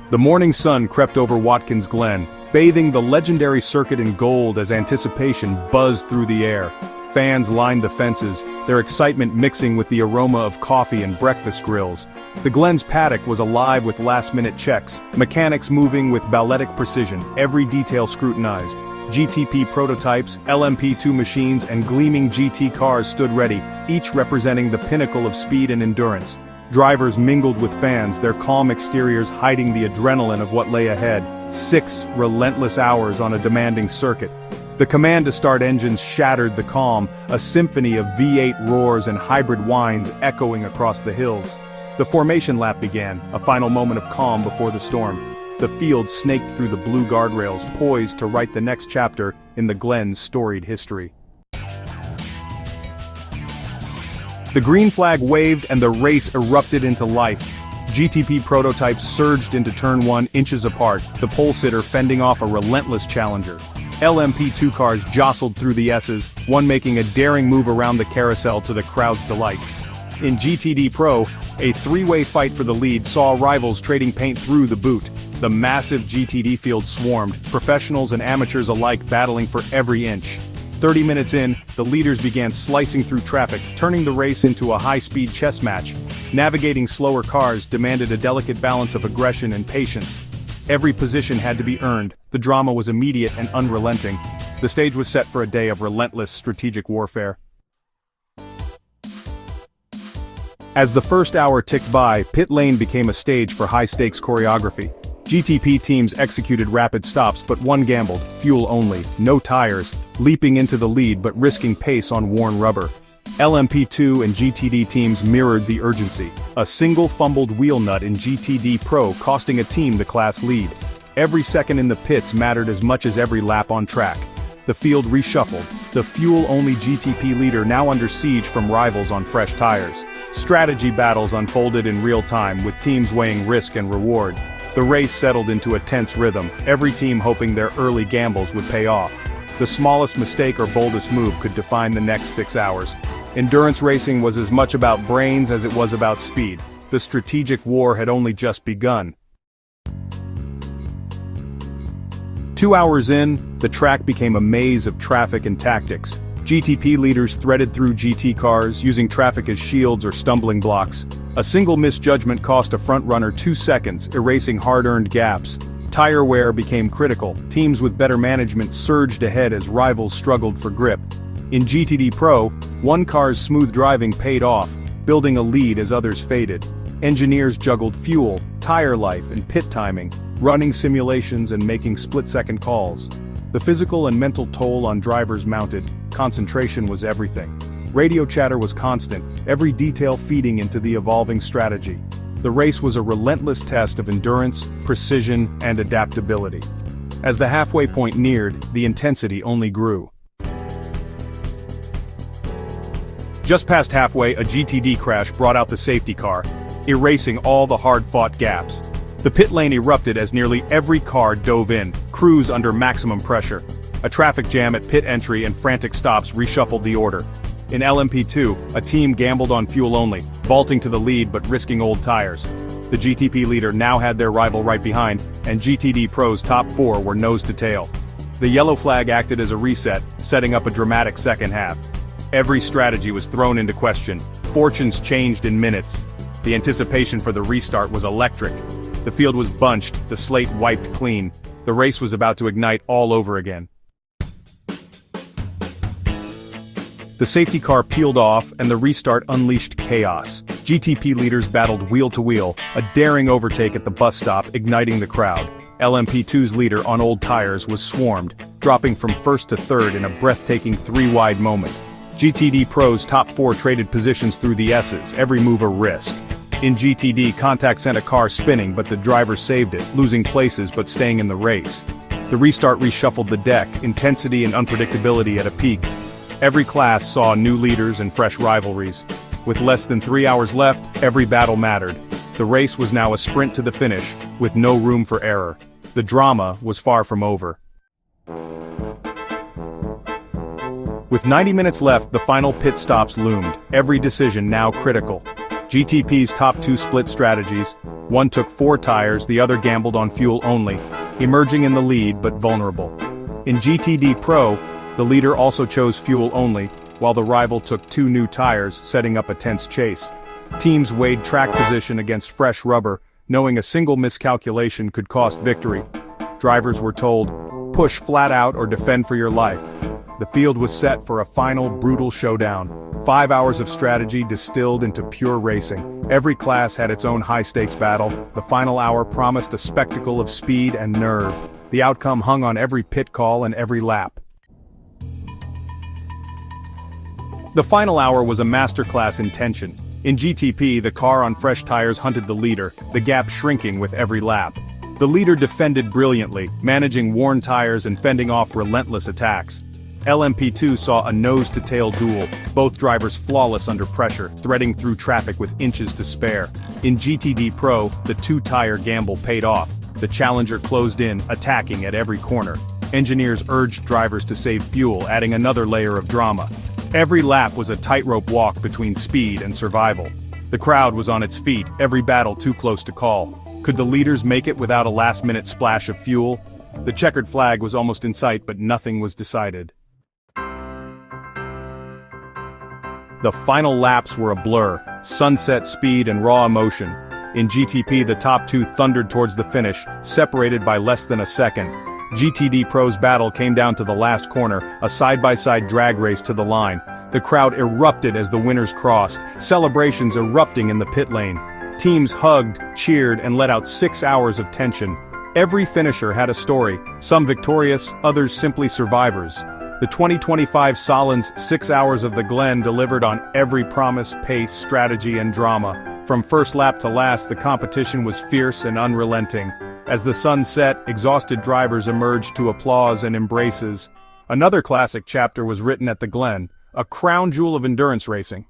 The morning sun crept over Watkins Glen, bathing the legendary circuit in gold as anticipation buzzed through the air. Fans lined the fences, their excitement mixing with the aroma of coffee and breakfast grills. The Glen's paddock was alive with last-minute checks, mechanics moving with balletic precision, every detail scrutinized. GTP prototypes, LMP2 machines, and gleaming GT cars stood ready, each representing the pinnacle of speed and endurance. Drivers mingled with fans, their calm exteriors hiding the adrenaline of what lay ahead. 6 relentless hours on a demanding circuit. The command to start engines shattered the calm, a symphony of V8 roars and hybrid whines echoing across the hills. The formation lap began, a final moment of calm before the storm. The field snaked through the blue guardrails, poised to write the next chapter in the Glen's storied history. The green flag waved and the race erupted into life. GTP prototypes surged into turn 1 inches apart, the pole sitter fending off a relentless challenger. LMP2 cars jostled through the S's, one making a daring move around the carousel to the crowd's delight. In GTD Pro, a three-way fight for the lead saw rivals trading paint through the boot. The massive GTD field swarmed, professionals and amateurs alike battling for every inch. 30 minutes in, the leaders began slicing through traffic, turning the race into a high-speed chess match. Navigating slower cars demanded a delicate balance of aggression and patience. Every position had to be earned, the drama was immediate and unrelenting. The stage was set for a day of relentless strategic warfare. As the first hour ticked by, pit lane became a stage for high-stakes choreography. GTP teams executed rapid stops, but one gambled, fuel only, no tires, leaping into the lead but risking pace on worn rubber. LMP2 and GTD teams mirrored the urgency, a single fumbled wheel nut in GTD Pro costing a team the class lead. Every second in the pits mattered as much as every lap on track. The field reshuffled, the fuel-only GTP leader now under siege from rivals on fresh tires. Strategy battles unfolded in real time, with teams weighing risk and reward. The race settled into a tense rhythm, every team hoping their early gambles would pay off. The smallest mistake or boldest move could define the next 6 hours. Endurance racing was as much about brains as it was about speed. The strategic war had only just begun. 2 hours in, the track became a maze of traffic and tactics. GTP leaders threaded through GT cars, using traffic as shields or stumbling blocks. A single misjudgment cost a front-runner 2 seconds, erasing hard-earned gaps. Tire wear became critical, teams with better management surged ahead as rivals struggled for grip. In GTD Pro, one car's smooth driving paid off, building a lead as others faded. Engineers juggled fuel, tire life, and pit timing, running simulations and making split-second calls. The physical and mental toll on drivers mounted, concentration was everything. Radio chatter was constant, every detail feeding into the evolving strategy. The race was a relentless test of endurance, precision, and adaptability. As the halfway point neared, the intensity only grew. Just past halfway, a GTD crash brought out the safety car, erasing all the hard-fought gaps. The pit lane erupted as nearly every car dove in, crews under maximum pressure. A traffic jam at pit entry and frantic stops reshuffled the order. In LMP2, a team gambled on fuel only, vaulting to the lead but risking old tires. The GTP leader now had their rival right behind, and GTD Pro's top 4 were nose to tail. The yellow flag acted as a reset, setting up a dramatic second half. Every strategy was thrown into question, fortunes changed in minutes. The anticipation for the restart was electric. The field was bunched, the slate wiped clean. The race was about to ignite all over again. The safety car peeled off and the restart unleashed chaos. GTP leaders battled wheel to wheel, a daring overtake at the bus stop igniting the crowd. LMP2's leader on old tires was swarmed, dropping from first to third in a breathtaking 3-wide moment. GTD Pro's top 4 traded positions through the S's, every move a risk. In GTD, contact sent a car spinning but the driver saved it, losing places but staying in the race. The restart reshuffled the deck, intensity and unpredictability at a peak. Every class saw new leaders and fresh rivalries. With less than 3 hours left, every battle mattered. The race was now a sprint to the finish, with no room for error. The drama was far from over. With 90 minutes left, the final pit stops loomed, every decision now critical. GTP's top 2 split strategies, One took 4 tires, the other gambled on fuel only, emerging in the lead but vulnerable. In GTD Pro, the leader also chose fuel only, while the rival took 2 new tires, setting up a tense chase. Teams weighed track position against fresh rubber, knowing a single miscalculation could cost victory. Drivers were told, push flat out or defend for your life. The field was set for a final brutal showdown. 5 hours of strategy distilled into pure racing. Every class had its own high-stakes battle. The final hour promised a spectacle of speed and nerve. The outcome hung on every pit call and every lap. The final hour was a masterclass in tension. In GTP, the car on fresh tires hunted the leader, the gap shrinking with every lap. The leader defended brilliantly, managing worn tires and fending off relentless attacks. LMP2 saw a nose-to-tail duel, both drivers flawless under pressure, threading through traffic with inches to spare. In GTD Pro, the 2-tire gamble paid off. The challenger closed in, attacking at every corner. Engineers urged drivers to save fuel, adding another layer of drama. Every lap was a tightrope walk between speed and survival. The crowd was on its feet, every battle too close to call. Could the leaders make it without a last-minute splash of fuel? The checkered flag was almost in sight, but nothing was decided. The final laps were a blur, sunset speed and raw emotion. In GTP, the top 2 thundered towards the finish, separated by less than a second. GTD Pro's battle came down to the last corner, a side-by-side drag race to the line. The crowd erupted as the winners crossed, celebrations erupting in the pit lane. Teams hugged, cheered, and let out 6 hours of tension. Every finisher had a story, some victorious, others simply survivors. The 2025 Sahlen's 6 Hours of the Glen delivered on every promise, pace, strategy, and drama. From first lap to last, the competition was fierce and unrelenting. As the sun set, exhausted drivers emerged to applause and embraces. Another classic chapter was written at the Glen, a crown jewel of endurance racing.